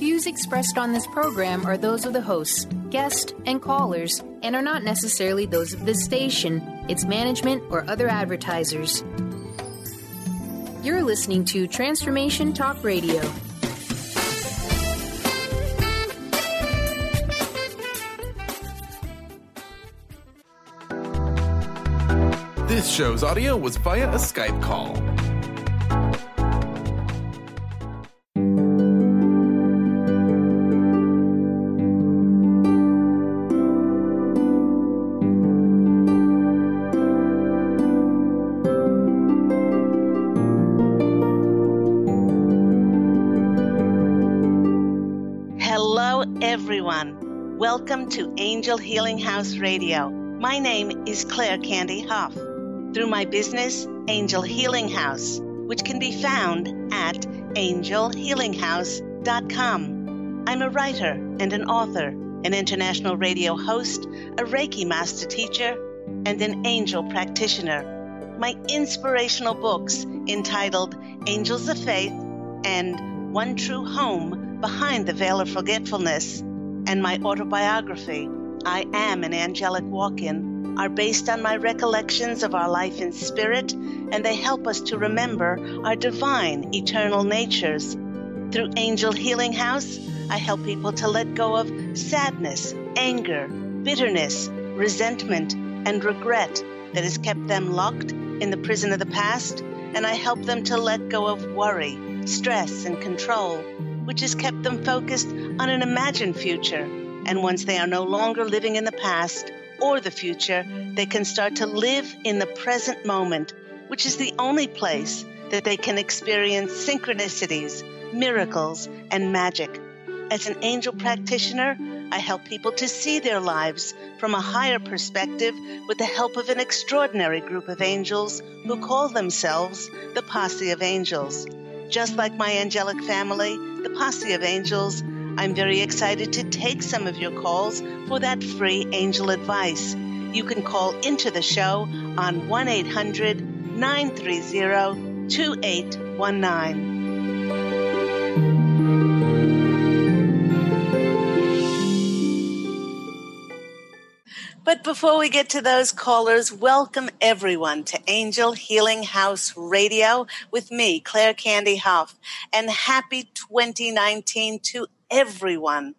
views expressed on this program are those of the hosts, guests, and callers, and are not necessarily those of this station, its management, or other advertisers. You're listening to Transformation Talk Radio. This show's audio was via a Skype call. Hello, everyone. Welcome to Angel Healing House Radio. My name is Candy Hough. Through my business, Angel Healing House, which can be found at angelhealinghouse.com. I'm a writer and an author, an international radio host, a Reiki master teacher, and an angel practitioner. My inspirational books entitled Angels of Faith and One True Home Behind the Veil of Forgetfulness, and my autobiography, I Am an Angelic Walk-In, are based on my recollections of our life in spirit, and they help us to remember our divine, eternal natures. Through Angel Healing House, I help people to let go of sadness, anger, bitterness, resentment, and regret that has kept them locked in the prison of the past, and I help them to let go of worry, stress, and control, which has kept them focused on an imagined future. And once they are no longer living in the past or the future, they can start to live in the present moment, which is the only place that they can experience synchronicities, miracles, and magic. As an angel practitioner, I help people to see their lives from a higher perspective with the help of an extraordinary group of angels who call themselves the Posse of Angels. Just like my angelic family, the Posse of Angels, I'm very excited to take some of your calls for that free angel advice. You can call into the show on 1-800-930-2819. But before we get to those callers, welcome everyone to Angel Healing House Radio with me, Candy Hough, and happy 2019 to everyone.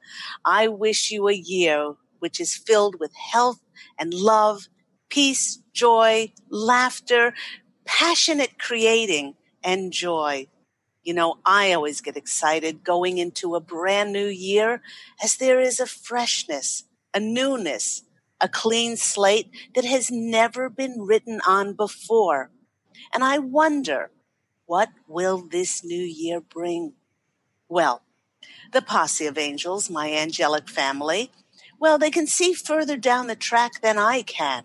I wish you a year which is filled with health and love, peace, joy, laughter, passionate creating, and joy. You know, I always get excited going into a brand new year as there is a freshness, a newness, a clean slate that has never been written on before. And I wonder, what will this new year bring? Well, the Posse of Angels, my angelic family, well, they can see further down the track than I can,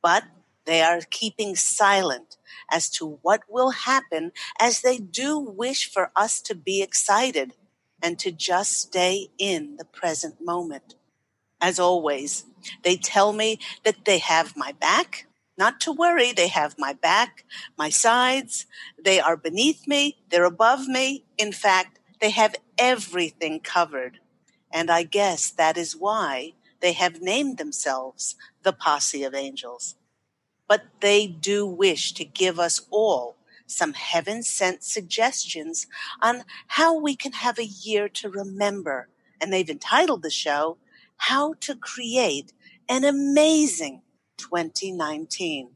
but they are keeping silent as to what will happen, as they do wish for us to be excited and to just stay in the present moment. As always, they tell me that they have my back. Not to worry, they have my back, my sides. They are beneath me. They're above me. In fact, they have everything covered. And I guess that is why they have named themselves the Posse of Angels. But they do wish to give us all some heaven-sent suggestions on how we can have a year to remember. And they've entitled the show, How to Create an Amazing 2019.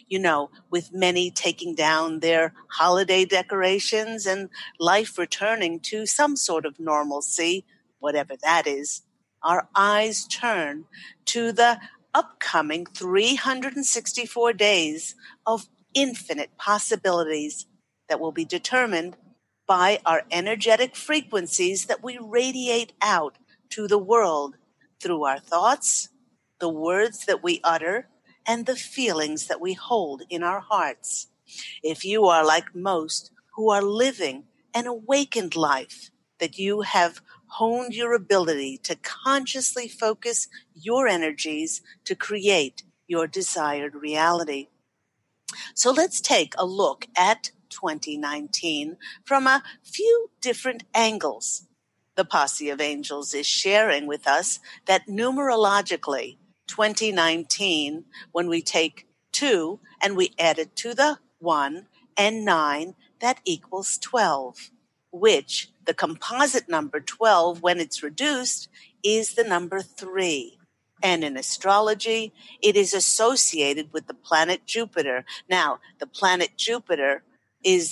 You know, with many taking down their holiday decorations and life returning to some sort of normalcy, whatever that is, our eyes turn to the upcoming 364 days of infinite possibilities that will be determined by our energetic frequencies that we radiate out to the world through our thoughts, the words that we utter, and the feelings that we hold in our hearts. If you are like most who are living an awakened life, that you have honed your ability to consciously focus your energies to create your desired reality. So let's take a look at 2019 from a few different angles. the Posse of Angels is sharing with us that numerologically, 2019, when we take 2 and we add it to the 1 and 9, that equals 12, which the composite number 12, when it's reduced, is the number 3. And in astrology, it is associated with the planet Jupiter. Now, the planet Jupiter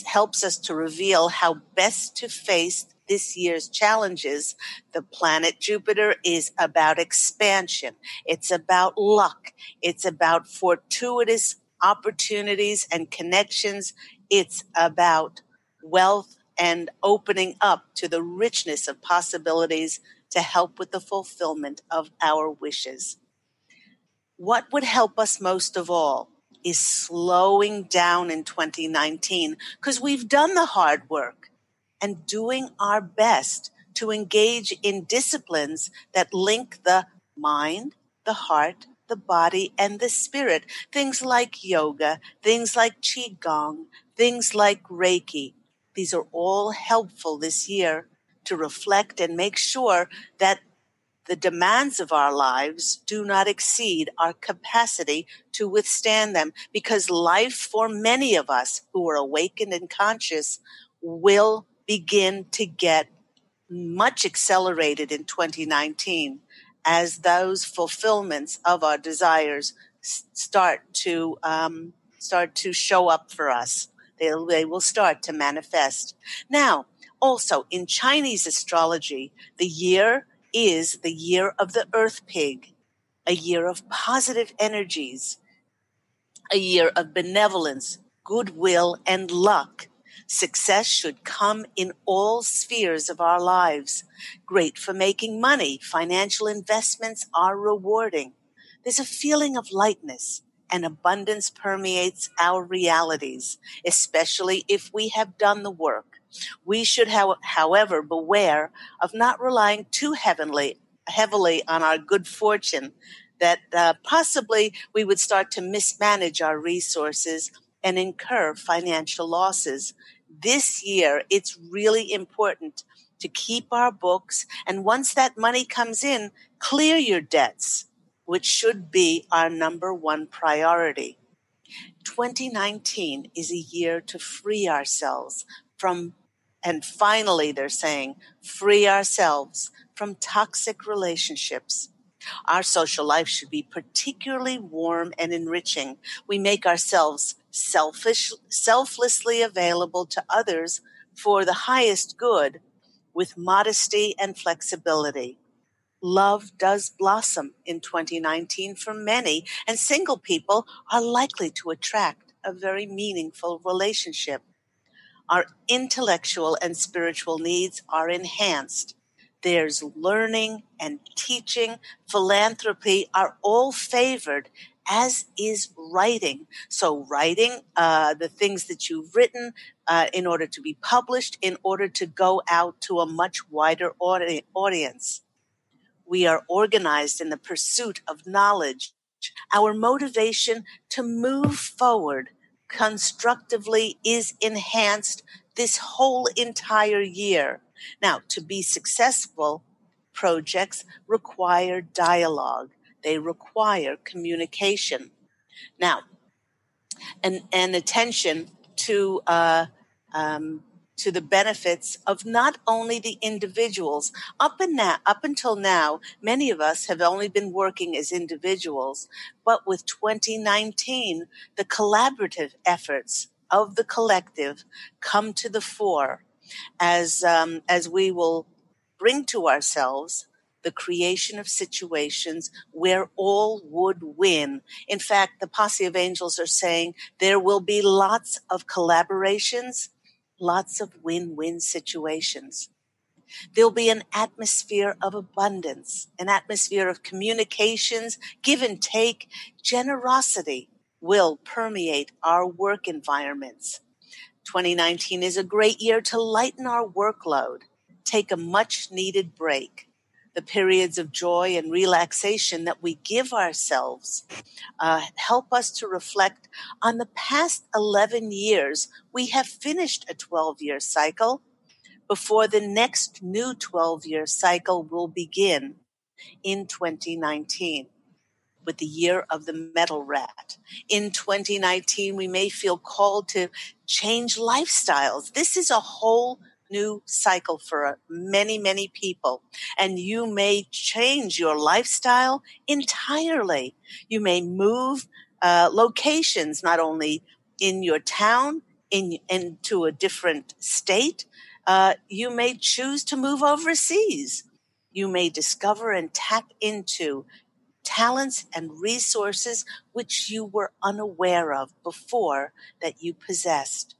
helps us to reveal how best to face this year's challenges. The planet Jupiter is about expansion. It's about luck. It's about fortuitous opportunities and connections. It's about wealth and opening up to the richness of possibilities to help with the fulfillment of our wishes. What would help us most of all is slowing down in 2019, because we've done the hard work, and doing our best to engage in disciplines that link the mind, the heart, the body, and the spirit. Things like yoga, things like qigong, things like Reiki. These are all helpful this year to reflect and make sure that the demands of our lives do not exceed our capacity to withstand them, because life for many of us who are awakened and conscious will begin to get much accelerated in 2019 as those fulfillments of our desires start to show up for us. They will start to manifest. Now, also in Chinese astrology, the year is the year of the earth pig, a year of positive energies, a year of benevolence, goodwill, and luck. Success should come in all spheres of our lives. Great for making money. Financial investments are rewarding. There's a feeling of lightness, and abundance permeates our realities, especially if we have done the work. We should, however, beware of not relying too heavily on our good fortune, that possibly we would start to mismanage our resources and incur financial losses. This year, it's really important to keep our books, and once that money comes in, clear your debts, which should be our number one priority. 2019 is a year to free ourselves from, and finally they're saying, free ourselves from toxic relationships. Our social life should be particularly warm and enriching. We make ourselves selflessly available to others for the highest good with modesty and flexibility. Love does blossom in 2019 for many, and single people are likely to attract a very meaningful relationship. Our intellectual and spiritual needs are enhanced. There's learning and teaching, philanthropy are all favored, as is writing. So writing the things that you've written in order to be published, in order to go out to a much wider audience. We are organized in the pursuit of knowledge. Our motivation to move forward constructively is enhanced this whole entire year. Now, to be successful, projects require dialogue. They require communication. Now, and attention to the benefits of not only the individuals. Up until now, many of us have only been working as individuals, but with 2019, the collaborative efforts of the collective come to the fore as we will bring to ourselves the creation of situations where all would win. In fact, the Posse of Angels are saying there will be lots of collaborations, lots of win-win situations. There'll be an atmosphere of abundance, an atmosphere of communications, give and take. Generosity will permeate our work environments. 2019 is a great year to lighten our workload, take a much-needed break. The periods of joy and relaxation that we give ourselves help us to reflect on the past 11 years. We have finished a 12-year cycle, before the next new 12-year cycle will begin in 2019. With the year of the metal rat. In 2019, we may feel called to change lifestyles. This is a whole new cycle for many, many people. And you may change your lifestyle entirely. You may move locations, not only in your town, into a different state. You may choose to move overseas. You may discover and tap into talents and resources which you were unaware of before that you possessed.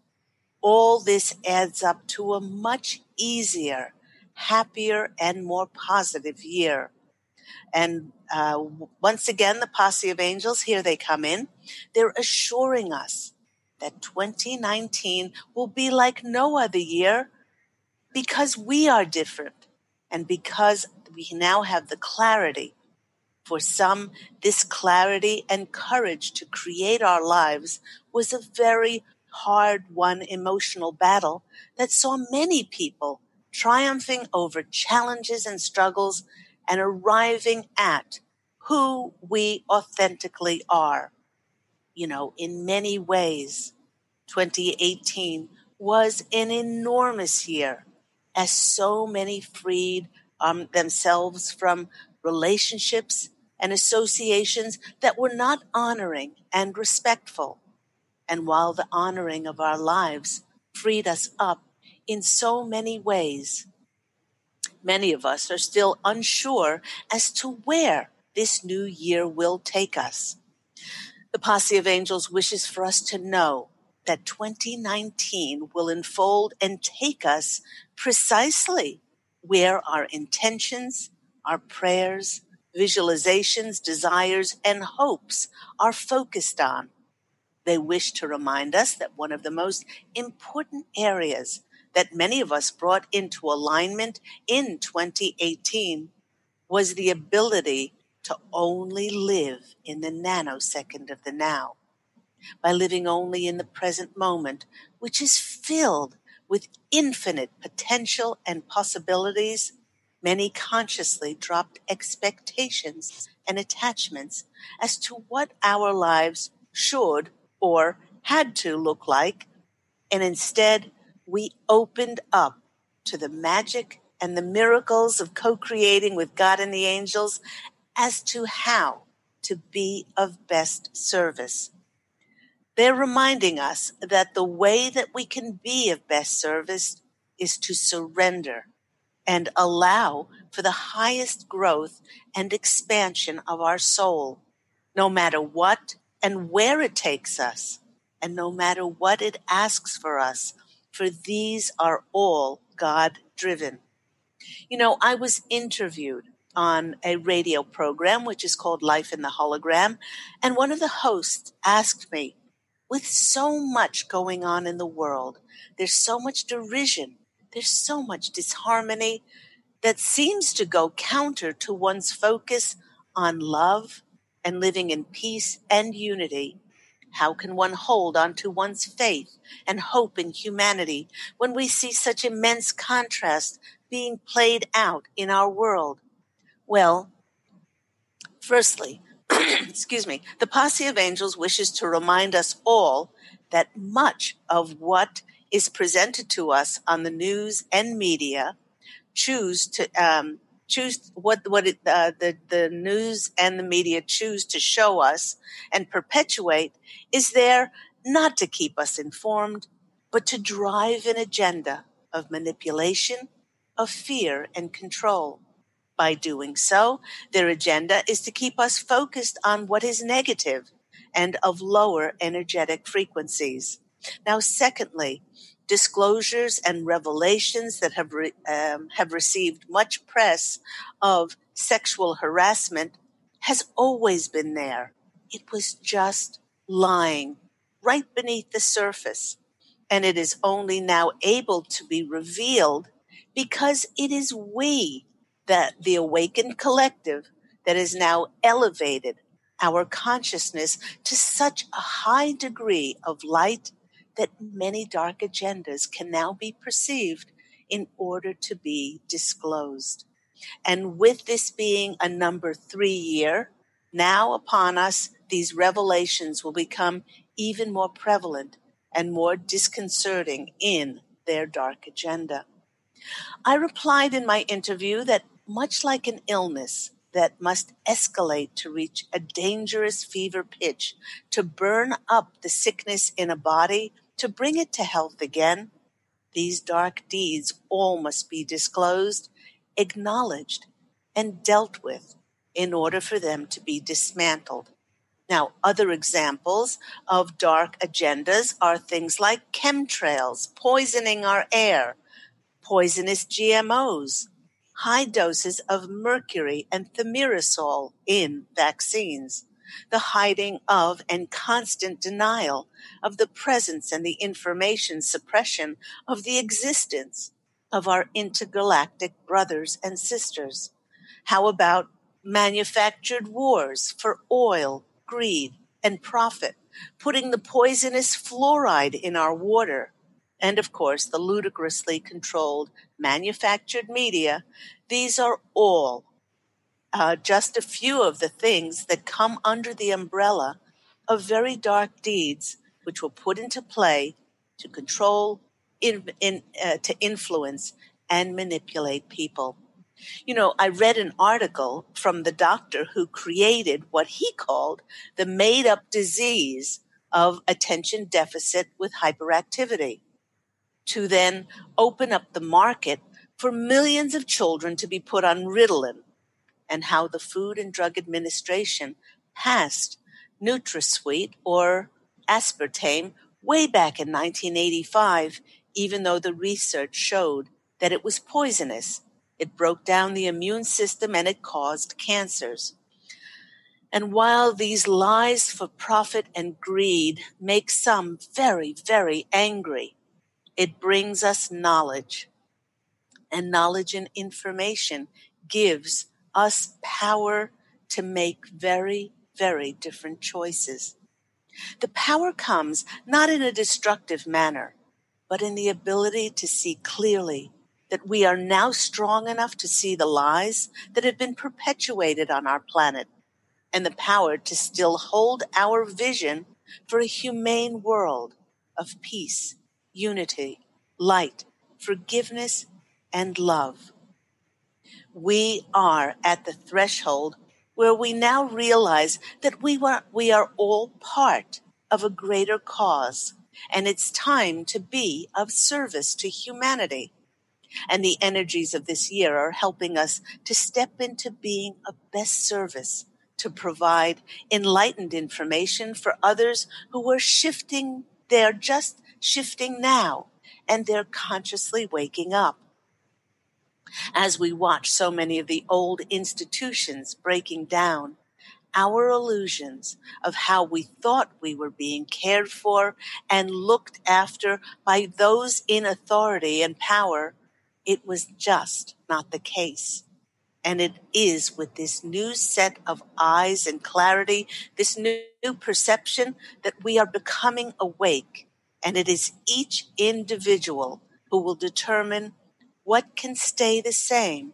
All this adds up to a much easier, happier, and more positive year. And once again, the Posse of Angels, here they come in. They're assuring us that 2019 will be like no other year because we are different and because we now have the clarity. For some, this clarity and courage to create our lives was a very hard-won emotional battle that saw many people triumphing over challenges and struggles and arriving at who we authentically are. In many ways, 2018 was an enormous year as so many freed themselves from relationships and associations that were not honoring and respectful. And while the honoring of our lives freed us up in so many ways, many of us are still unsure as to where this new year will take us. The Posse of Angels wishes for us to know that 2019 will unfold and take us precisely where our intentions, our prayers, visualizations, desires, and hopes are focused on. They wish to remind us that one of the most important areas that many of us brought into alignment in 2018 was the ability to only live in the nanosecond of the now. By living only in the present moment, which is filled with infinite potential and possibilities, many consciously dropped expectations and attachments as to what our lives should or had to look like, and instead we opened up to the magic and the miracles of co-creating with God and the angels as to how to be of best service. They're reminding us that the way that we can be of best service is to surrender and allow for the highest growth and expansion of our soul, no matter what and where it takes us, and no matter what it asks for us, for these are all God-driven. I was interviewed on a radio program, which is called Life in the Hologram, and one of the hosts asked me, with so much going on in the world, there's so much derision, there's so much disharmony that seems to go counter to one's focus on love and living in peace and unity. How can one hold on to one's faith and hope in humanity when we see such immense contrast being played out in our world? Well, firstly, the Posse of Angels wishes to remind us all that much of what is presented to us on the news and media the news and the media choose to show us and perpetuate is there not to keep us informed, but to drive an agenda of manipulation, of fear and control. By doing so, their agenda is to keep us focused on what is negative and of lower energetic frequencies. Now, secondly, disclosures and revelations that have received much press of sexual harassment has always been there. It was just lying right beneath the surface, and it is only now able to be revealed because it is we, that the awakened collective, that is now elevated our consciousness to such a high degree of light that many dark agendas can now be perceived in order to be disclosed. And with this being a number 3 year, now upon us, these revelations will become even more prevalent and more disconcerting in their dark agenda. I replied in my interview that much like an illness that must escalate to reach a dangerous fever pitch, to burn up the sickness in a body, to bring it to health again, these dark deeds all must be disclosed, acknowledged, and dealt with in order for them to be dismantled. Now, other examples of dark agendas are things like chemtrails, poisoning our air, poisonous GMOs, high doses of mercury and thimerosal in vaccines, the hiding of and constant denial of the presence and the information suppression of the existence of our intergalactic brothers and sisters. How about manufactured wars for oil, greed, and profit, putting the poisonous fluoride in our water? And of course, the ludicrously controlled manufactured media. These are all just a few of the things that come under the umbrella of very dark deeds, which were put into play to control, to influence, and manipulate people. You know, I read an article from the doctor who created what he called the made-up disease of attention deficit with hyperactivity, to then open up the market for millions of children to be put on Ritalin, and how the Food and Drug Administration passed NutraSweet or aspartame way back in 1985, even though the research showed that it was poisonous. It broke down the immune system and it caused cancers. And while these lies for profit and greed make some very, very angry, it brings us knowledge. And knowledge and information gives us power to make very, very different choices. The power comes not in a destructive manner, but in the ability to see clearly that we are now strong enough to see the lies that have been perpetuated on our planet, and the power to still hold our vision for a humane world of peace, unity, light, forgiveness, and love. We are at the threshold where we now realize that we are all part of a greater cause, and it's time to be of service to humanity. And the energies of this year are helping us to step into being of best service, to provide enlightened information for others who are shifting. They're just shifting now, and they're consciously waking up. As we watch so many of the old institutions breaking down, our illusions of how we thought we were being cared for and looked after by those in authority and power, it was just not the case. And it is with this new set of eyes and clarity, this new perception, that we are becoming awake. And it is each individual who will determine what can stay the same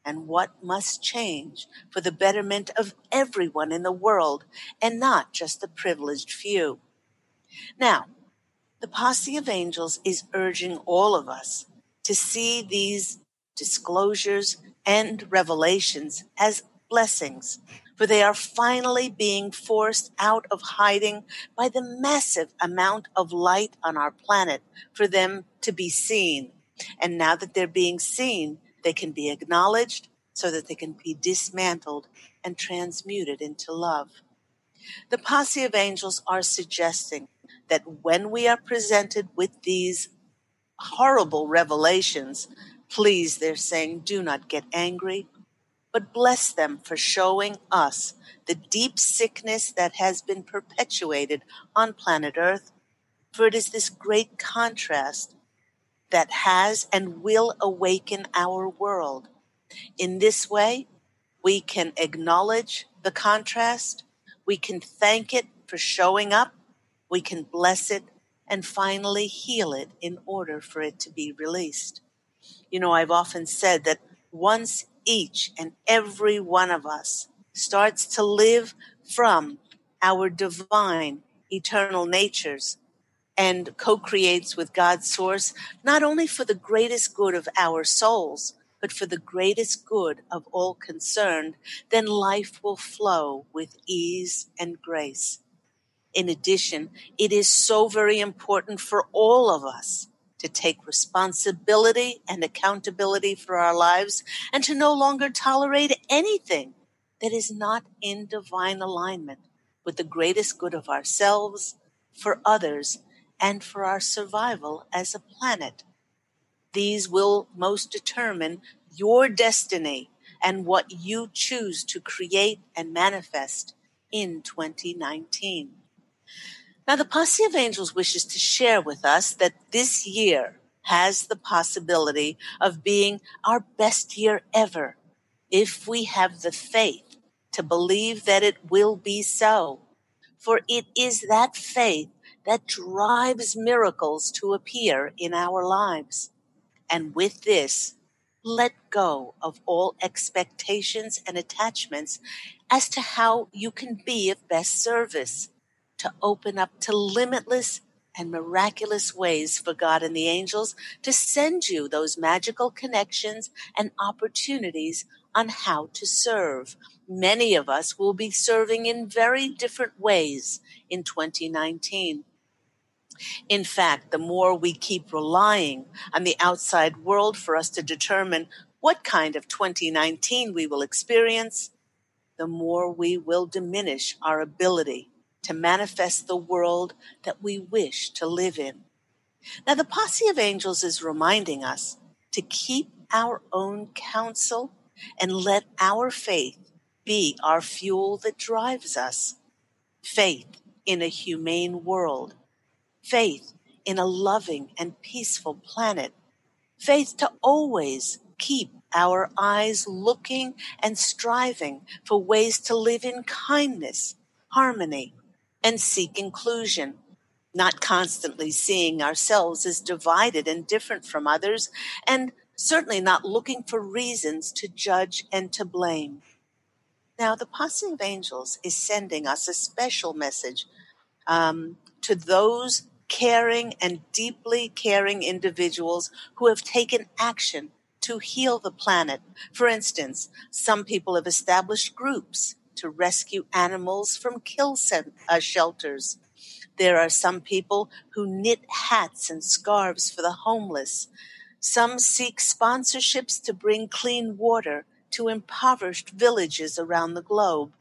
and what must change for the betterment of everyone in the world and not just the privileged few. Now, the Posse of Angels is urging all of us to see these disclosures and revelations as blessings, for they are finally being forced out of hiding by the massive amount of light on our planet for them to be seen. And now that they're being seen, they can be acknowledged so that they can be dismantled and transmuted into love. The Posse of Angels are suggesting that when we are presented with these horrible revelations, please, they're saying, do not get angry, but bless them for showing us the deep sickness that has been perpetuated on planet Earth. For it is this great contrast that has and will awaken our world. In this way, we can acknowledge the contrast, we can thank it for showing up, we can bless it, and finally heal it in order for it to be released. I've often said that once each and every one of us starts to live from our divine, eternal natures and co-creates with God's source, not only for the greatest good of our souls, but for the greatest good of all concerned, then life will flow with ease and grace. In addition, it is so very important for all of us to take responsibility and accountability for our lives and to no longer tolerate anything that is not in divine alignment with the greatest good of ourselves, for others, and for our survival as a planet. These will most determine your destiny and what you choose to create and manifest in 2019. Now, the Posse of Angels wishes to share with us that this year has the possibility of being our best year ever if we have the faith to believe that it will be so. For it is that faith that drives miracles to appear in our lives. And with this, let go of all expectations and attachments as to how you can be of best service, to open up to limitless and miraculous ways for God and the angels to send you those magical connections and opportunities on how to serve. Many of us will be serving in very different ways in 2019. In fact, the more we keep relying on the outside world for us to determine what kind of 2019 we will experience, the more we will diminish our ability to manifest the world that we wish to live in. Now, the Posse of Angels is reminding us to keep our own counsel and let our faith be our fuel that drives us. Faith in a humane world. Faith in a loving and peaceful planet. Faith to always keep our eyes looking and striving for ways to live in kindness, harmony, and seek inclusion, not constantly seeing ourselves as divided and different from others, and certainly not looking for reasons to judge and to blame. Now, the Posse of Angels is sending us a special message to those caring and deeply caring individuals who have taken action to heal the planet. For instance, some people have established groups to rescue animals from kill shelters. There are some people who knit hats and scarves for the homeless. Some seek sponsorships to bring clean water to impoverished villages around the globe.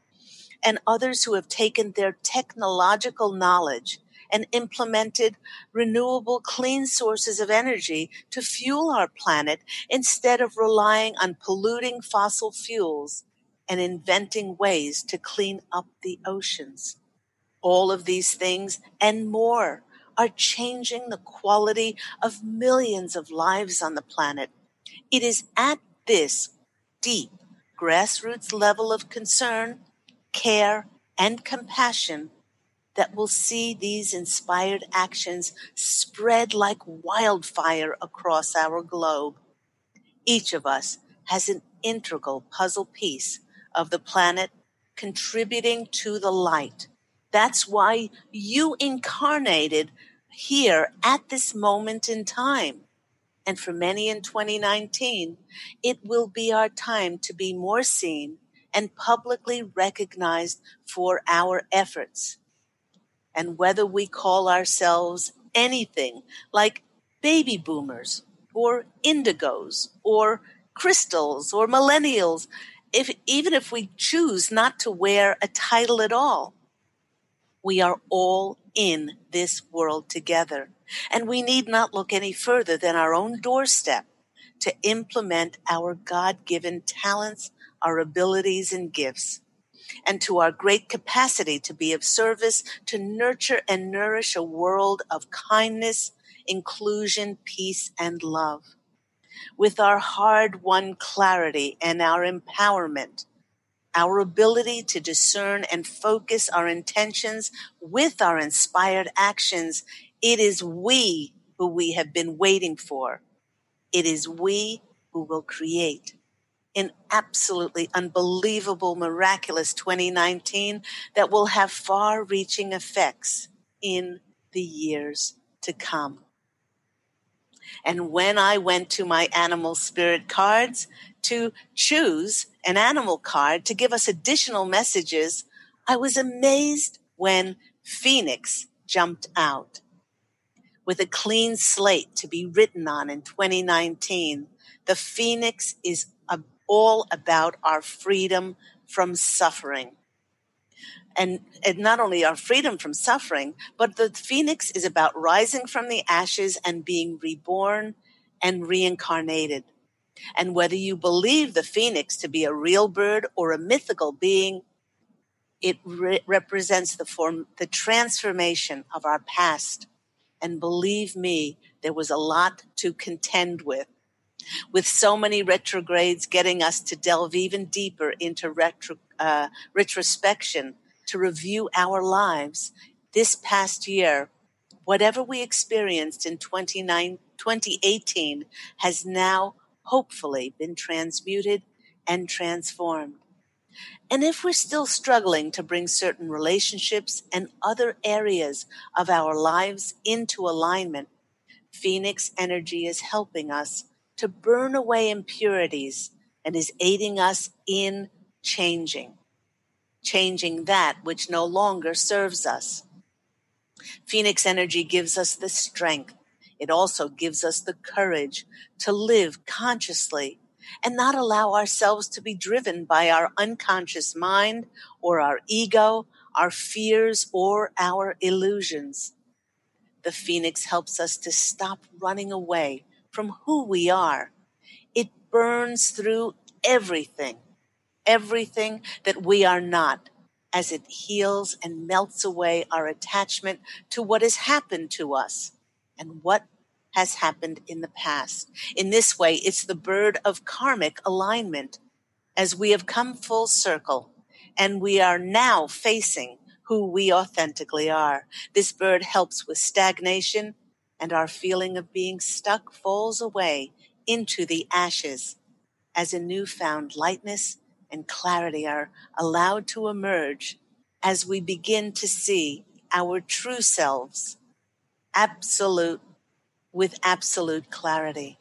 And others who have taken their technological knowledge and implemented renewable, clean sources of energy to fuel our planet instead of relying on polluting fossil fuels and inventing ways to clean up the oceans. All of these things and more are changing the quality of millions of lives on the planet. It is at this deep, grassroots level of concern, care, and compassion that will see these inspired actions spread like wildfire across our globe. Each of us has an integral puzzle piece of the planet contributing to the light. That's why you incarnated here at this moment in time. And for many in 2019, it will be our time to be more seen and publicly recognized for our efforts. And whether we call ourselves anything like baby boomers or indigos or crystals or millennials, even if we choose not to wear a title at all, we are all in this world together. And we need not look any further than our own doorstep to implement our God-given talents, our abilities and gifts, and to our great capacity to be of service to nurture and nourish a world of kindness, inclusion, peace, and love. With our hard-won clarity and our empowerment, our ability to discern and focus our intentions with our inspired actions, it is we who we have been waiting for. It is we who will create an absolutely unbelievable, miraculous 2019 that will have far-reaching effects in the years to come. And when I went to my animal spirit cards to choose an animal card to give us additional messages, I was amazed when Phoenix jumped out. With a clean slate to be written on in 2019, the Phoenix is all about our freedom from suffering. And not only our freedom from suffering, but the Phoenix is about rising from the ashes and being reborn and reincarnated. And whether you believe the Phoenix to be a real bird or a mythical being, it represents the transformation of our past. And believe me, there was a lot to contend with so many retrogrades getting us to delve even deeper into retrospection, to review our lives. This past year, whatever we experienced in 2018 has now hopefully been transmuted and transformed. And if we're still struggling to bring certain relationships and other areas of our lives into alignment, Phoenix energy is helping us to burn away impurities and is aiding us in changing that which no longer serves us. Phoenix energy gives us the strength. It also gives us the courage to live consciously and not allow ourselves to be driven by our unconscious mind or our ego, our fears, or our illusions. The Phoenix helps us to stop running away from who we are. It burns through everything that we are not, as it heals and melts away our attachment to what has happened to us and what has happened in the past. In this way, it's the bird of karmic alignment, as we have come full circle and we are now facing who we authentically are. This bird helps with stagnation, and our feeling of being stuck falls away into the ashes as a newfound lightness and clarity are allowed to emerge as we begin to see our true selves with absolute clarity.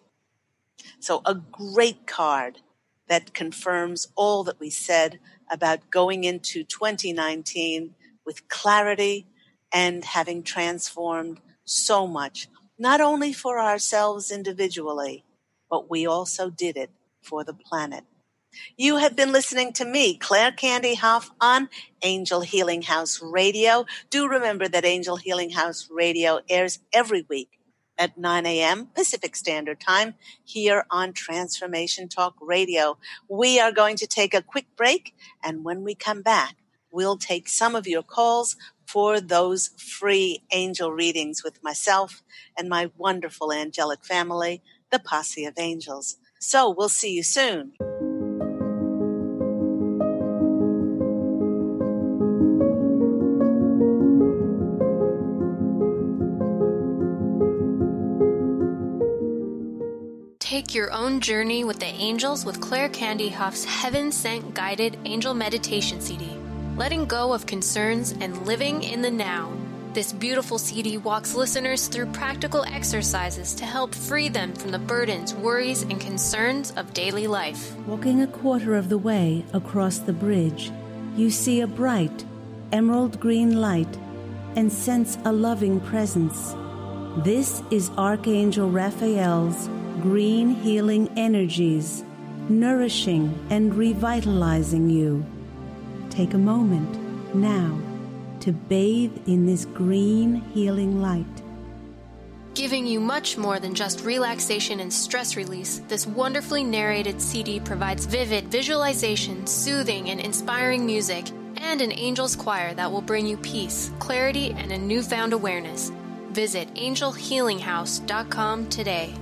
So a great card that confirms all that we said about going into 2019 with clarity and having transformed so much, not only for ourselves individually, but we also did it for the planet. You have been listening to me, Claire Candy Hough, on Angel Healing House Radio. Do remember that Angel Healing House Radio airs every week at 9 a.m. Pacific Standard Time here on Transformation Talk Radio. We are going to take a quick break, and when we come back, we'll take some of your calls for those free angel readings with myself and my wonderful angelic family, the Posse of Angels. So we'll see you soon. Take your own journey with the angels with Claire Candy Hough's Heaven Sent Guided Angel Meditation CD, letting go of concerns and living in the now. This beautiful CD walks listeners through practical exercises to help free them from the burdens, worries, and concerns of daily life. Walking a quarter of the way across the bridge, you see a bright, emerald green light and sense a loving presence. This is Archangel Raphael's green healing energies, nourishing and revitalizing you. Take a moment now to bathe in this green healing light. Giving you much more than just relaxation and stress release, this wonderfully narrated CD provides vivid visualization, soothing and inspiring music, and an angel's choir that will bring you peace, clarity, and a newfound awareness. Visit angelhealinghouse.com today.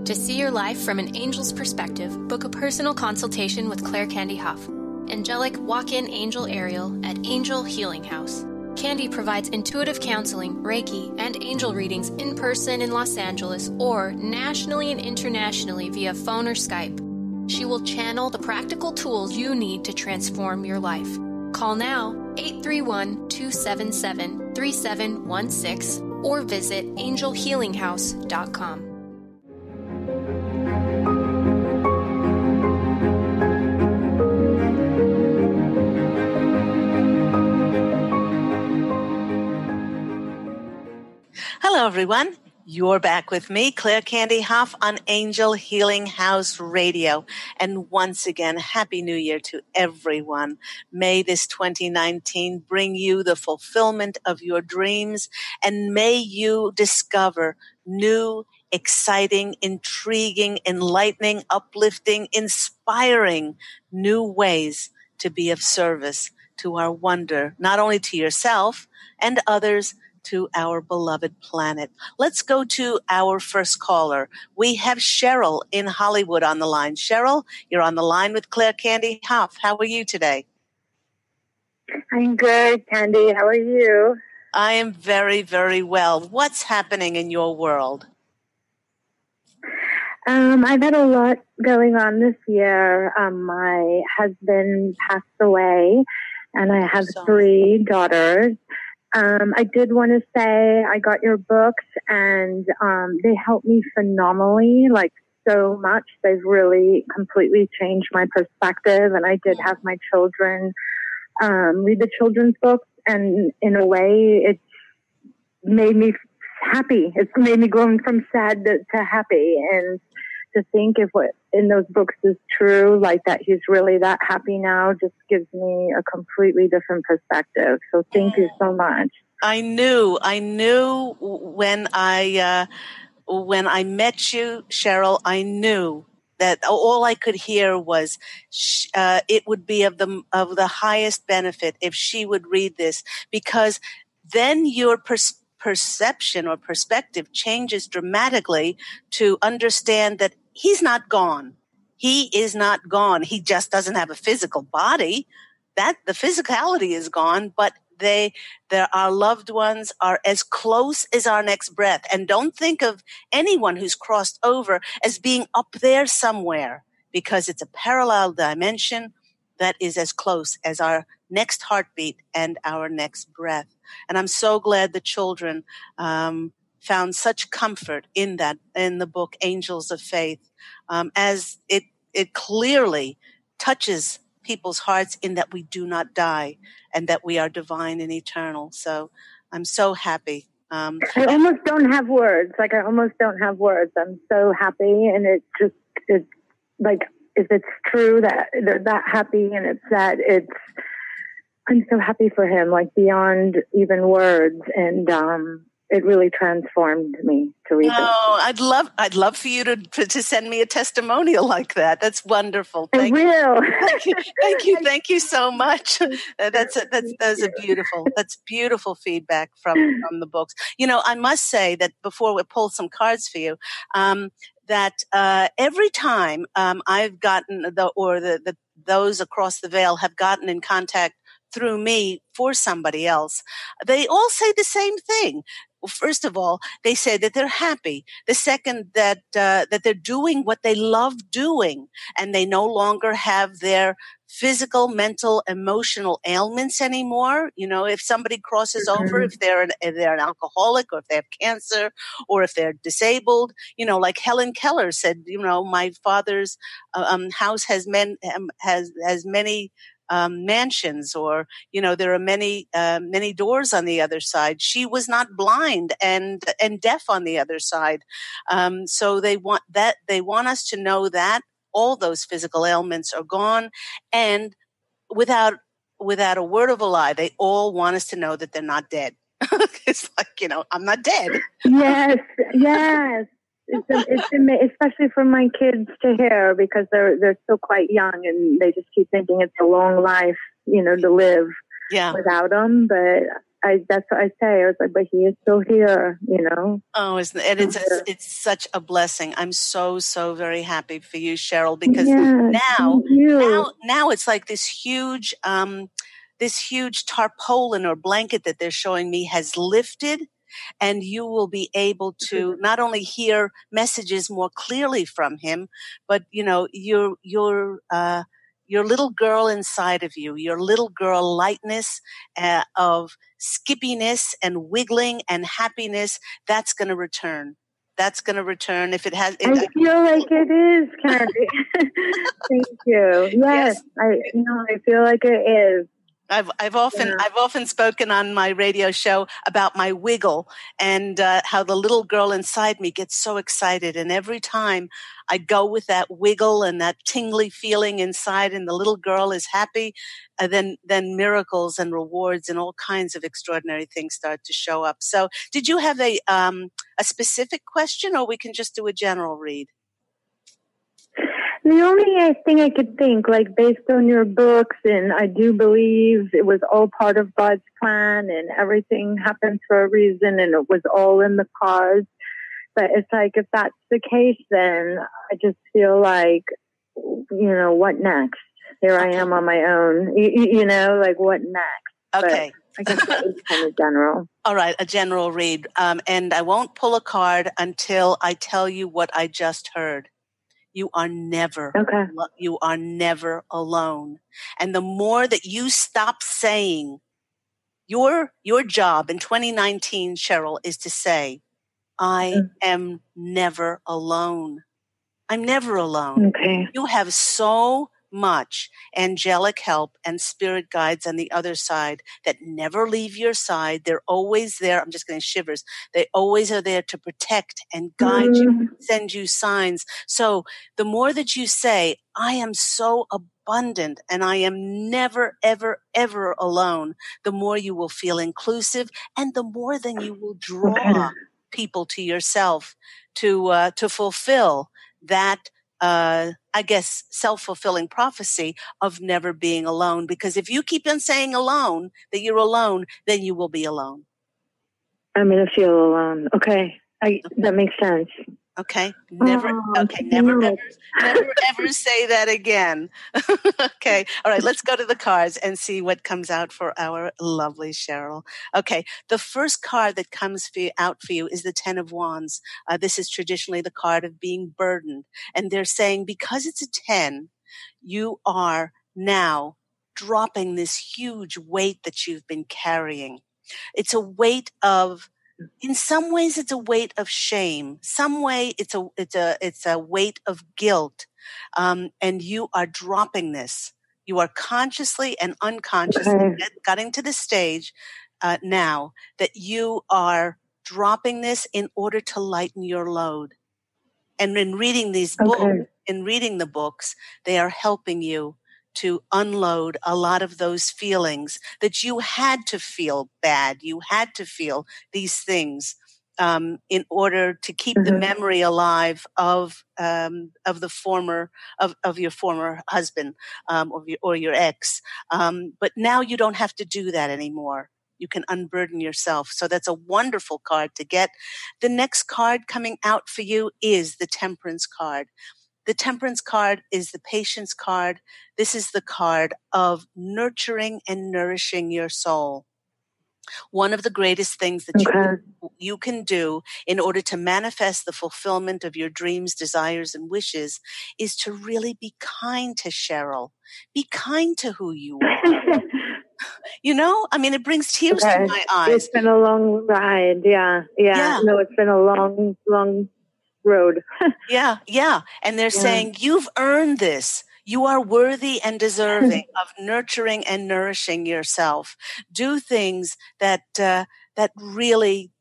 To see your life from an angel's perspective, book a personal consultation with Claire Candy Hough, angelic walk-in angel Ariel at Angel Healing House. Candy provides intuitive counseling, Reiki, and angel readings in person in Los Angeles or nationally and internationally via phone or Skype. She will channel the practical tools you need to transform your life. Call now 831-277-3716 or visit angelhealinghouse.com. Hello, everyone. You're back with me, Claire Candy Hough, on Angel Healing House Radio. And once again, Happy New Year to everyone. May this 2019 bring you the fulfillment of your dreams, and may you discover new, exciting, intriguing, enlightening, uplifting, inspiring new ways to be of service to our wonder, not only to yourself and others, to our beloved planet. Let's go to our first caller. We have Cheryl in Hollywood on the line. Cheryl, you're on the line with Claire Candy Hough. How are you today? I'm good, Candy. How are you? I am very, very well. What's happening in your world? I've had a lot going on this year. My husband passed away, and I have 3 daughters. I did want to say I got your books, and they helped me phenomenally, like so much. They've really completely changed my perspective, and I did have my children read the children's books, and in a way, it made me happy. It's made me go from sad to happy, and to think if what in those books is true, like that he's really that happy now, just gives me a completely different perspective. So thank you so much. I knew when I met you, Cheryl, I knew that all I could hear was it would be of the highest benefit if she would read this, because then your perception or perspective changes dramatically to understand that he's not gone. He is not gone. He just doesn't have a physical body. That the physicality is gone, but our loved ones are as close as our next breath. And don't think of anyone who's crossed over as being up there somewhere, because it's a parallel dimension that is as close as our next heartbeat and our next breath. And I'm so glad the children found such comfort in the book Angels of Faith, as it clearly touches people's hearts in that we do not die and that we are divine and eternal. So I'm so happy. I almost don't have words. I'm so happy, and it's like, if it's true that they're that happy, and I'm so happy for him, like beyond even words. And it really transformed me to read this. I'd love for you to send me a testimonial like that. That's wonderful. Thank you. Thank you so much. That's beautiful feedback from the books. You know, I must say that before we pull some cards for you, that every time I've gotten those across the veil have gotten in contact through me for somebody else, they all say the same thing. First of all, they say that they're happy. The second, that they're doing what they love doing, and they no longer have their physical, mental, emotional ailments anymore. You know, if somebody crosses over, if they're an alcoholic, or if they have cancer, or if they're disabled, you know, like Helen Keller said, you know, my father's house has many mansions, or, you know, there are many doors on the other side. She was not blind and deaf on the other side. So they want us to know that all those physical ailments are gone, and without a word of a lie, they all want us to know that they're not dead. It's like, you know, I'm not dead. Yes. It's especially for my kids to hear, because they're still quite young, and they just keep thinking it's a long life, you know, to live without them. But that's what I say. I was like, but he is still here, you know. Oh, it's such a blessing. I'm so very happy for you, Cheryl, because now it's like this huge this huge tarpaulin or blanket that they're showing me has lifted, and you will be able to not only hear messages more clearly from him, but your little girl inside of you, your little girl lightness of skippiness and wiggling and happiness, that's going to return. That's going to return. If it has, I feel like it is, Candy. Thank you. Yes, I feel like it is. I've often spoken on my radio show about my wiggle and how the little girl inside me gets so excited, and every time I go with that wiggle and that tingly feeling inside, and the little girl is happy, then miracles and rewards and all kinds of extraordinary things start to show up. So, did you have a specific question, or we can just do a general read? The only thing I could think, like based on your books, and I do believe it was all part of God's plan and everything happens for a reason and it was all in the cause. But it's like, if that's the case, then I just feel like, what next? Here I am on my own, like what next? Okay. But I guess that is kind of general. All right, a general read. And I won't pull a card until I tell you what I just heard. You are never alone. And the more that you stop saying, your job in 2019, Cheryl, is to say, I am never alone. I'm never alone. Okay. You have so much angelic help and spirit guides on the other side that never leave your side. They're always there. I'm just getting shivers. They always are there to protect and guide you, send you signs. So the more that you say, I am so abundant and I am never, ever, ever alone, the more you will feel inclusive, and the more then you will draw people to yourself to fulfill that I guess, self-fulfilling prophecy of never being alone. Because if you keep on saying alone, that you're alone, then you will be alone. I'm going to feel alone. Okay. That makes sense. Okay. Never ever say that again. Okay. All right. Let's go to the cards and see what comes out for our lovely Cheryl. Okay. The first card that comes out for you is the 10 of Wands. This is traditionally the card of being burdened. And they're saying, because it's a 10, you are now dropping this huge weight that you've been carrying. It's a weight of, in some ways, it's a weight of shame. Some way, it's a weight of guilt, and you are dropping this. You are consciously and unconsciously getting to the stage now that you are dropping this in order to lighten your load. And in reading these books, in reading the books, they are helping you to unload a lot of those feelings that you had to feel bad. You had to feel these things in order to keep the memory alive of the former of your former husband or your ex. But now you don't have to do that anymore. You can unburden yourself. So that's a wonderful card to get. The next card coming out for you is the Temperance card. The Temperance card is the Patience card. This is the card of nurturing and nourishing your soul. One of the greatest things that you can do in order to manifest the fulfillment of your dreams, desires, and wishes is to really be kind to Cheryl. Be kind to who you are. It brings tears to my eyes. It's been a long ride. Yeah. No, it's been a long, long road. Yeah. And they're saying, you've earned this. You are worthy and deserving of nurturing and nourishing yourself. Do things that really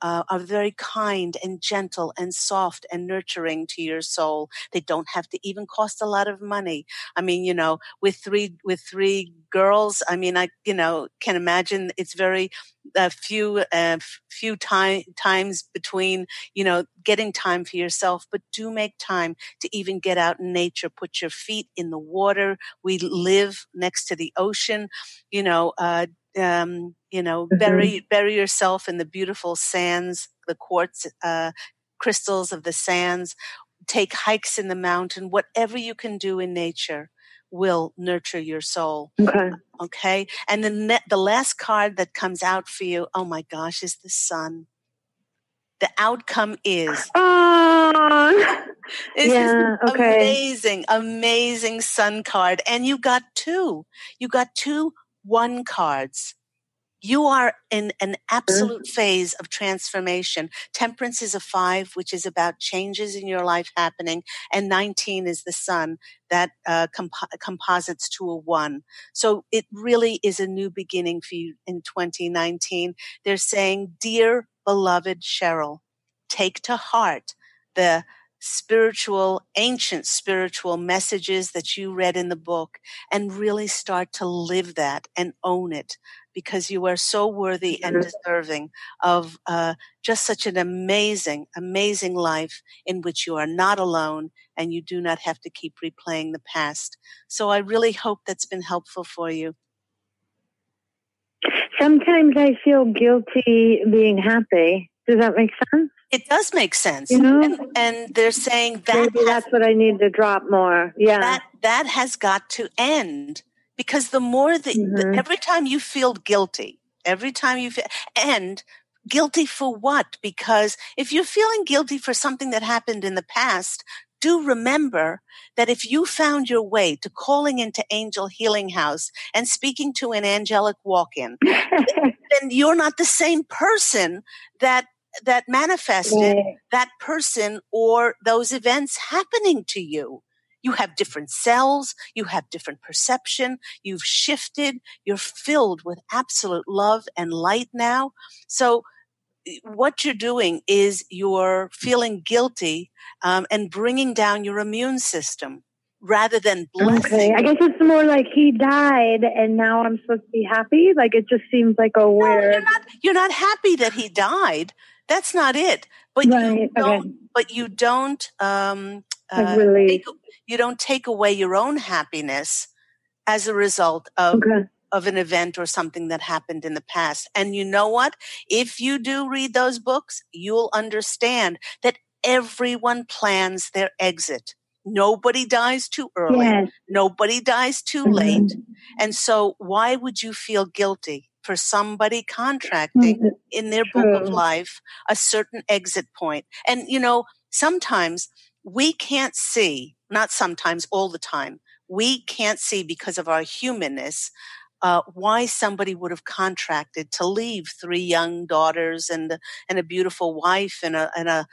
are very kind and gentle and soft and nurturing to your soul. They don't have to even cost a lot of money. I mean, with three girls, I mean, I can imagine it's very few times between, getting time for yourself, but do make time to even get out in nature, put your feet in the water. We live next to the ocean, bury yourself in the beautiful sands, the quartz crystals of the sands. take hikes in the mountain. Whatever you can do in nature will nurture your soul. Okay. Okay. And the last card that comes out for you, oh my gosh, is the sun. The outcome is yeah, okay. amazing sun card. And you got two 1 cards. You are in an absolute phase of transformation. Temperance is a 5, which is about changes in your life happening. And 19 is the sun that composites to a 1. So it really is a new beginning for you in 2019. They're saying, dear beloved Cheryl, take to heart the ancient spiritual messages that you read in the book and really start to live that and own it, because you are so worthy and deserving of just such an amazing life in which you are not alone and you do not have to keep replaying the past. So I really hope that's been helpful for you. Sometimes I feel guilty being happy. Does that make sense? It does make sense. You know? And they're saying that maybe that's what I need to drop more. Yeah. That has got to end, because the more that every time you feel guilty, and guilty for what? Because if you're feeling guilty for something that happened in the past, do remember that if you found your way to calling into Angel Healing House and speaking to an angelic walk-in, then you're not the same person that manifested that person or those events happening to you. You have different cells. You have different perception. You've shifted. You're filled with absolute love and light now. So what you're doing is you're feeling guilty and bringing down your immune system rather than blessing. Okay, I guess it's more like he died and now I'm supposed to be happy. Like it just seems like a weird. No, you're not happy that he died. That's not it. But you don't take away your own happiness as a result of an event or something that happened in the past. And you know what? If you do read those books, you'll understand that everyone plans their exit. Nobody dies too early. Yes. Nobody dies too late. And so why would you feel guilty for somebody contracting in their book of life a certain exit point? And, sometimes we can't see, not sometimes, all the time, we can't see because of our humanness why somebody would have contracted to leave 3 young daughters and a beautiful wife and a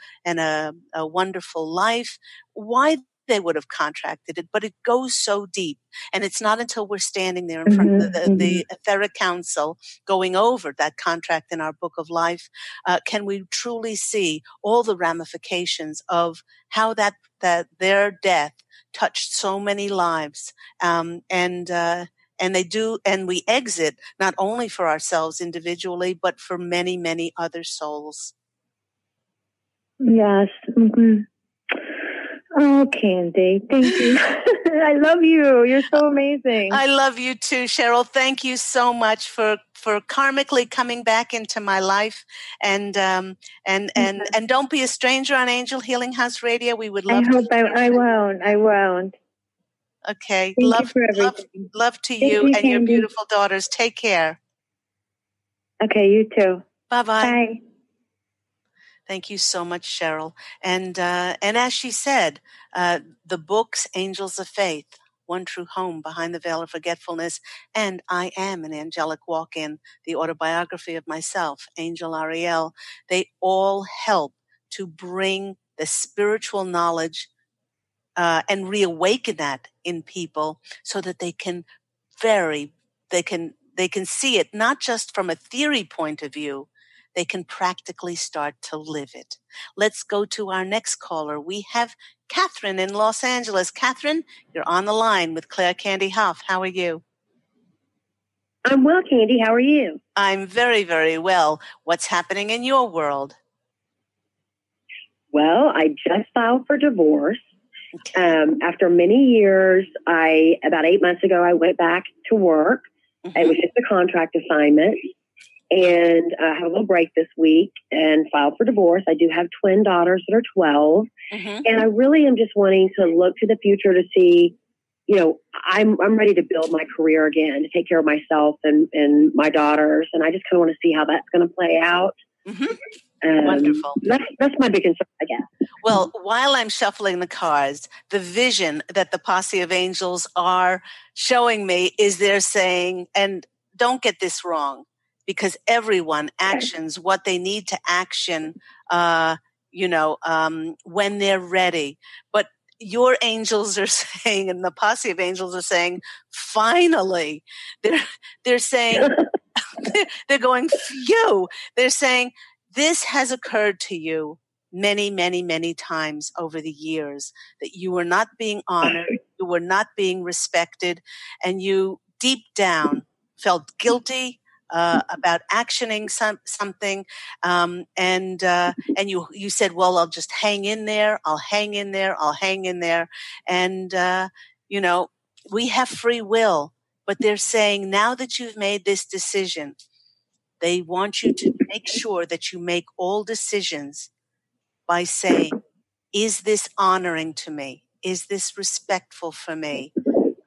wonderful life. Why they would have contracted it, but it goes so deep. And it's not until we're standing there in front of the etheric council going over that contract in our book of life, can we truly see all the ramifications of how that their death touched so many lives. And they do, and we exit not only for ourselves individually, but for many, many other souls. Yes. Mm-hmm. Oh, Candy, thank you. I love you. You're so amazing. I love you too, Cheryl. Thank you so much for karmically coming back into my life, and don't be a stranger on Angel Healing House Radio. We would love. I won't. Okay. Thank you for love to you and Candy. Your beautiful daughters. Take care. Okay, you too. Bye-bye. Bye. Thank you so much, Cheryl. And as she said, the books, Angels of Faith, One True Home, Behind the Veil of Forgetfulness, and I Am an Angelic Walk-In, the autobiography of myself, Angel Ariel, they all help to bring the spiritual knowledge and reawaken that in people so that they can see it not just from a theory point of view, they can practically start to live it. Let's go to our next caller. We have Catherine in Los Angeles. Catherine, you're on the line with Claire Candy Hough. How are you? I'm well, Candy. How are you? I'm very, very well. What's happening in your world? Well, I just filed for divorce. Okay. After many years, about 8 months ago, I went back to work. Mm-hmm. It was just a contract assignment. and I had a little break this week and filed for divorce. I do have twin daughters that are 12. Mm-hmm. And I really am just wanting to look to the future to see, I'm ready to build my career again, to take care of myself and my daughters. And I just kind of want to see how that's going to play out. Mm-hmm. Wonderful. That's my big concern, I guess. Well, while I'm shuffling the cards, the vision that the Posse of Angels are showing me is they're saying, and don't get this wrong, because everyone actions what they need to action, when they're ready. But your angels are saying, and the Posse of Angels are saying, finally, they're saying, they're going, phew. They're saying, this has occurred to you many, many, many times over the years, that you were not being honored, you were not being respected, and you deep down felt guilty about actioning something, and you said, well, I'll just hang in there, I'll hang in there, and we have free will, but they're saying, now that you've made this decision, they want you to make sure that you make all decisions by saying, is this honoring to me? Is this respectful for me?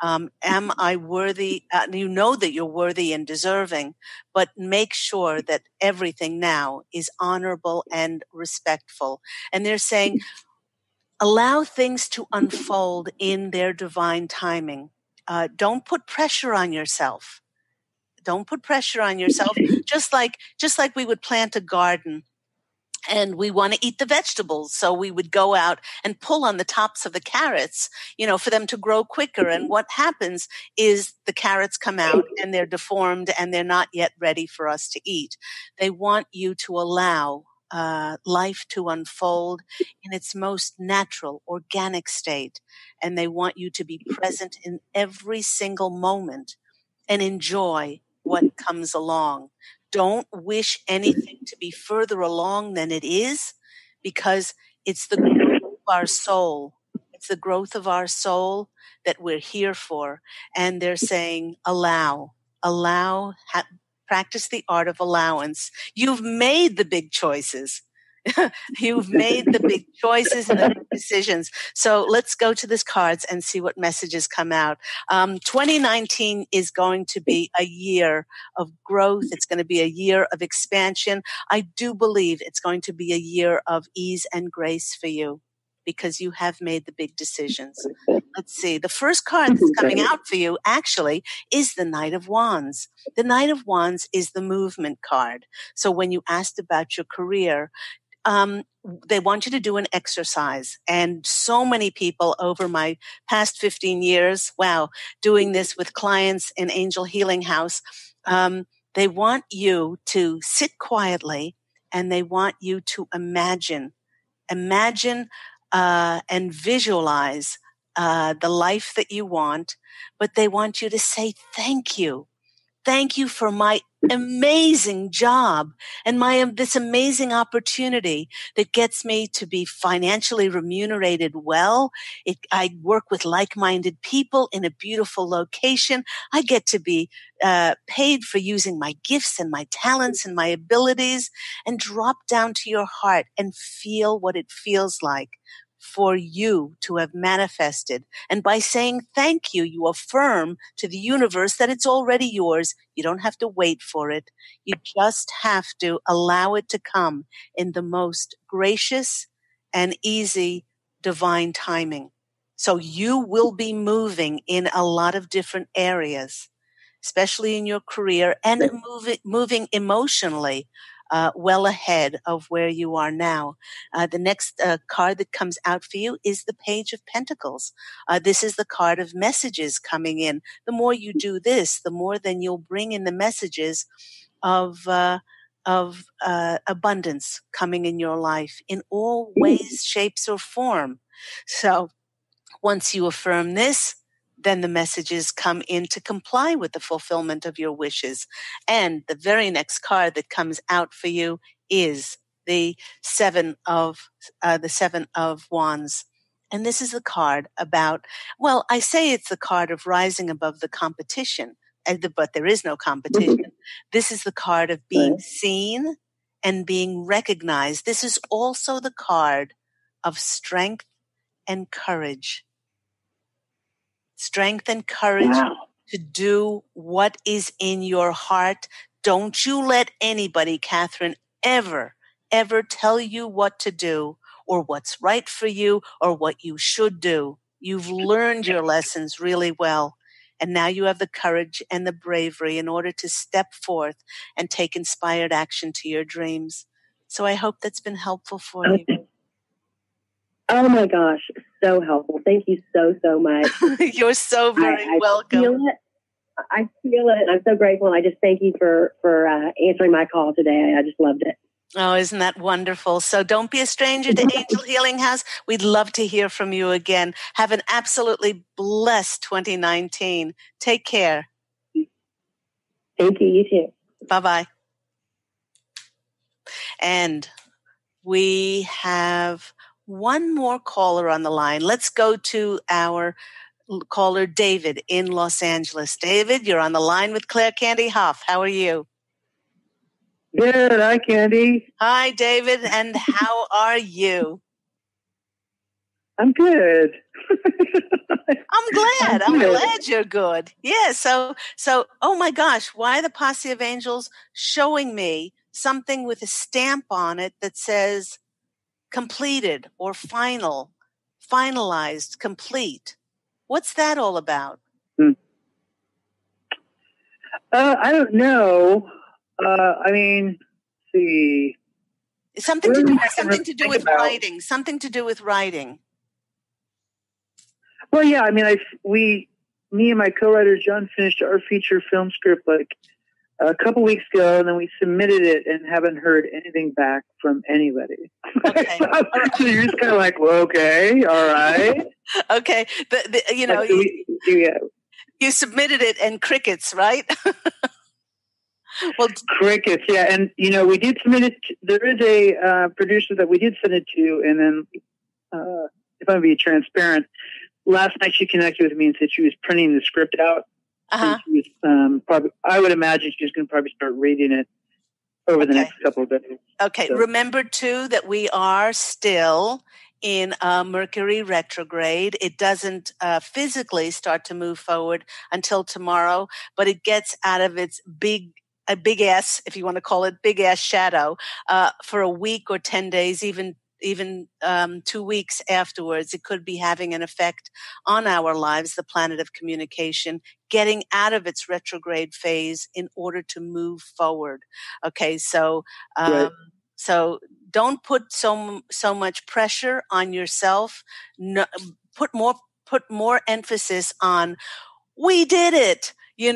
Am I worthy? You know that you're worthy and deserving, but make sure that everything now is honorable and respectful. And they're saying, allow things to unfold in their divine timing. Don't put pressure on yourself. Don't put pressure on yourself. Just like we would plant a garden and we want to eat the vegetables. So we would go out and pull on the tops of the carrots, for them to grow quicker. And what happens is the carrots come out and they're deformed and they're not yet ready for us to eat. They want you to allow life to unfold in its most natural, organic state. And they want you to be present in every single moment and enjoy what comes along. Don't wish anything to be further along than it is, because it's the growth of our soul. It's the growth of our soul that we're here for. And they're saying, allow, practice the art of allowance. You've made the big choices. You've made the big choices and the big decisions. So let's go to this cards and see what messages come out. 2019 is going to be a year of growth. It's going to be a year of expansion. I do believe it's going to be a year of ease and grace for you, because you have made the big decisions. Let's see. The first card that's coming out for you actually is the Knight of Wands. The Knight of Wands is the movement card. So when you asked about your career, they want you to do an exercise. And so many people over my past 15 years, doing this with clients in Angel Healing House, they want you to sit quietly and they want you to imagine and visualize the life that you want, but they want you to say thank you. Thank you for my amazing job and this amazing opportunity that gets me to be financially remunerated well. I work with like-minded people in a beautiful location. I get to be paid for using my gifts and my talents and my abilities, and drop down to your heart and feel what it feels like for you to have manifested. And by saying thank you, you affirm to the universe that it's already yours. You don't have to wait for it. You just have to allow it to come in the most gracious and easy divine timing. So you will be moving in a lot of different areas, especially in your career, and moving emotionally well ahead of where you are now. The next card that comes out for you is the Page of Pentacles. This is the card of messages coming in. The more you do this, the more then you'll bring in the messages of abundance coming in your life in all ways, shapes, or form. So once you affirm this, then the messages come in to comply with the fulfillment of your wishes. And the very next card that comes out for you is the Seven of Wands. And this is the card about, I say it's the card of rising above the competition, but there is no competition. This is the card of being seen and being recognized. This is also the card of strength and courage. Strength and courage to do what is in your heart. Don't you let anybody, Catherine, ever tell you what to do or what's right for you or what you should do. You've learned your lessons really well. And now you have the courage and the bravery in order to step forth and take inspired action to your dreams. So I hope that's been helpful for you. Oh my gosh, so helpful. Thank you so much. You're so very welcome. I feel it. I'm so grateful. I just thank you for answering my call today. I just loved it. Oh, isn't that wonderful? So don't be a stranger to Angel Healing House. We'd love to hear from you again. Have an absolutely blessed 2019. Take care. Thank you. You too. Bye-bye. And we have one more caller on the line. Let's go to our caller, David, in Los Angeles. David, you're on the line with Claire Candy Hough. How are you? Good. Hi, Candy. Hi, David. And how are you? I'm good. I'm glad you're good. Yeah. So, oh my gosh, why the Posse of Angels showing me something with a stamp on it that says completed or finalized, complete. What's that all about? I don't know. I mean, see. Something to do with writing. Something to do with writing. Well, yeah. I mean, me and my co-writer John finished our feature film script like a couple weeks ago, and then we submitted it and haven't heard anything back from anybody. Okay. So you're just kind of like, well, okay, all right. Okay, you submitted it and crickets, right? Well, crickets, yeah. And, we did submit it. There is a producer that we did send it to. And then, if I'm being transparent, last night she connected with me and said she was printing the script out. Uh-huh. And she was, I would imagine she's going to probably start reading it over the next couple of days. Okay. So. Remember, too, that we are still in Mercury retrograde. It doesn't physically start to move forward until tomorrow, but it gets out of its big ass, if you want to call it big ass shadow, for a week or 10 days, even 2 weeks afterwards. It could be having an effect on our lives, the planet of communication, getting out of its retrograde phase in order to move forward. Okay, so so don't put so much pressure on yourself. No, put more emphasis on we did it. We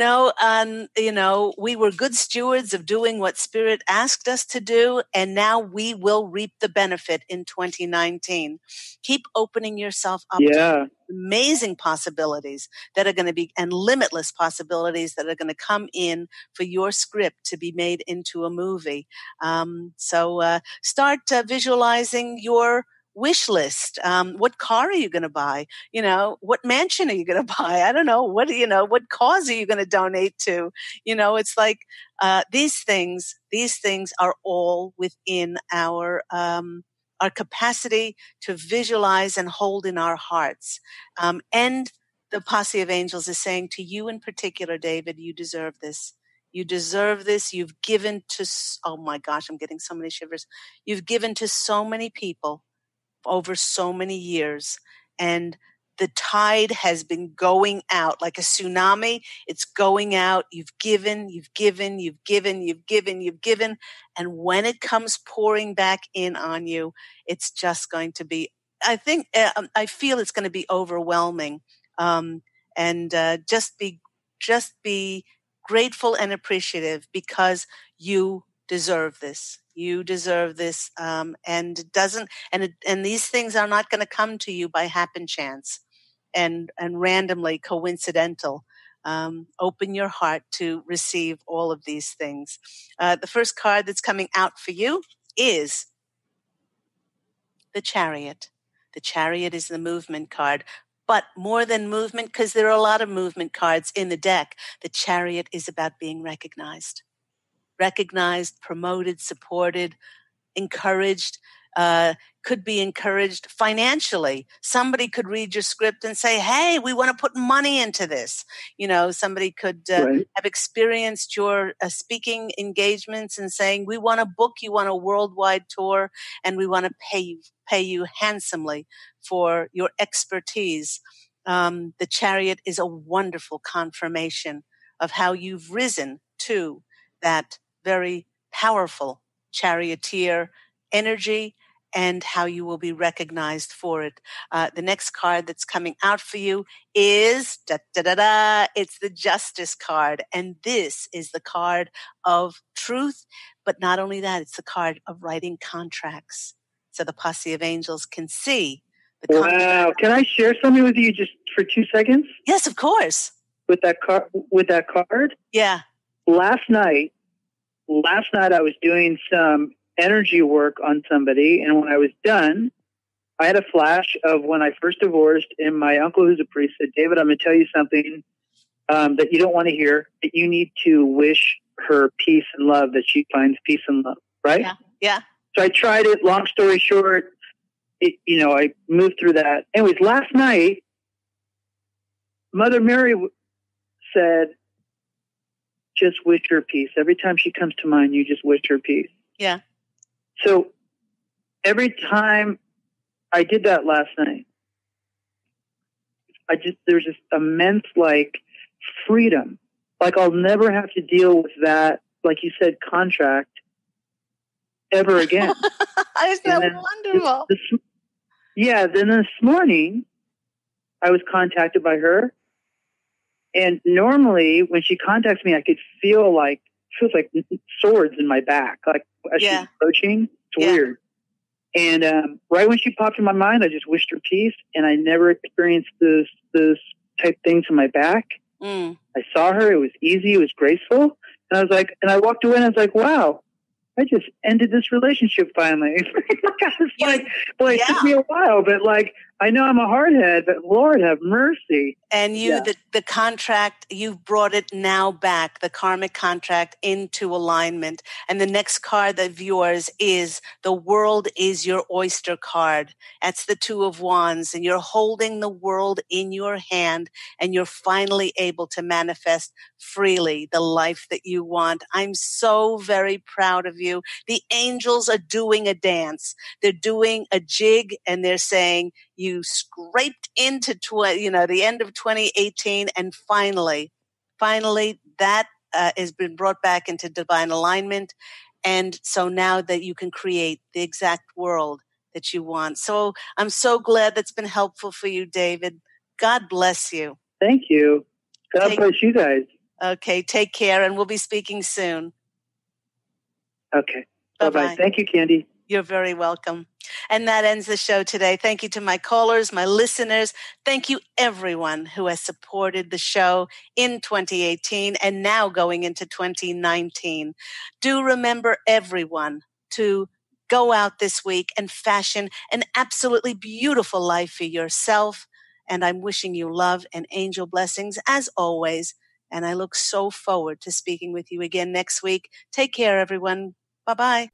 were good stewards of doing what Spirit asked us to do, and now we will reap the benefit in 2019. Keep opening yourself up to amazing possibilities that are going to be, and limitless possibilities that are going to come in for your script to be made into a movie. So start visualizing your wish list. What car are you going to buy? What mansion are you going to buy? I don't know. What cause are you going to donate to? It's like, these things are all within our capacity to visualize and hold in our hearts. And the Posse of Angels is saying to you in particular, David, you deserve this. You deserve this. You've given to, oh my gosh, I'm getting so many shivers. You've given to so many people over so many years, and the tide has been going out like a tsunami. It's going out. You've given. And when it comes pouring back in on you, it's just going to be, I feel it's going to be overwhelming. Just be grateful and appreciative because you deserve this. You deserve this, and these things are not going to come to you by happen chance, and randomly coincidental. Open your heart to receive all of these things. The first card that's coming out for you is the Chariot. The Chariot is the movement card. But more than movement, because there are a lot of movement cards in the deck, the Chariot is about being recognized. Recognized, promoted, supported, encouraged, could be encouraged financially. Somebody could read your script and say, hey, we want to put money into this. Somebody could have experienced your speaking engagements and saying, we want to book you on a worldwide tour and we want to pay you handsomely for your expertise. The Chariot is a wonderful confirmation of how you've risen to that very powerful charioteer energy and how you will be recognized for it. The next card that's coming out for you is it's the Justice card. And this is the card of truth. But not only that, it's the card of writing contracts. So the Posse of Angels can see the contract. Wow. Can I share something with you just for 2 seconds? Yes, of course. With that card? Yeah. Last night I was doing some energy work on somebody, and when I was done, I had a flash of when I first divorced, and my uncle, who's a priest, said, David, I'm going to tell you something that you don't want to hear, that you need to wish her peace and love, that she finds peace and love, right? Yeah. So I tried it. Long story short, I moved through that. Anyways, last night, Mother Mary said, just wish her peace. Every time she comes to mind, you just wish her peace. Yeah. So every time I did that last night, there's this immense freedom. I'll never have to deal with that, like you said, contract ever again. Isn't that wonderful? Then this morning I was contacted by her. And normally when she contacts me, I could feels like swords in my back, as she's approaching. It's weird. And right when she popped in my mind, I just wished her peace, and I never experienced those type things in my back. I saw her. It was easy. It was graceful. And I was like, and I walked away and I was like, wow, I just ended this relationship finally. I was it took me a while, but I know I'm a hardhead, but Lord have mercy. And the contract, you've brought it now back, the karmic contract, into alignment. And the next card of yours is the world is your oyster card. That's the Two of Wands. And you're holding the world in your hand, and you're finally able to manifest freely the life that you want. I'm so very proud of you. The angels are doing a dance. They're doing a jig, and they're saying, you scraped into the end of 2018, and finally that has been brought back into divine alignment. And so now that you can create the exact world that you want. So I'm so glad that's been helpful for you, David. God bless you. Thank you. God bless you guys. Okay, take care, and we'll be speaking soon. Okay. Bye-bye. Thank you, Candy. You're very welcome. And that ends the show today. Thank you to my callers, my listeners. Thank you, everyone who has supported the show in 2018 and now going into 2019. Do remember, everyone, to go out this week and fashion an absolutely beautiful life for yourself. And I'm wishing you love and angel blessings as always. And I look so forward to speaking with you again next week. Take care, everyone. Bye-bye.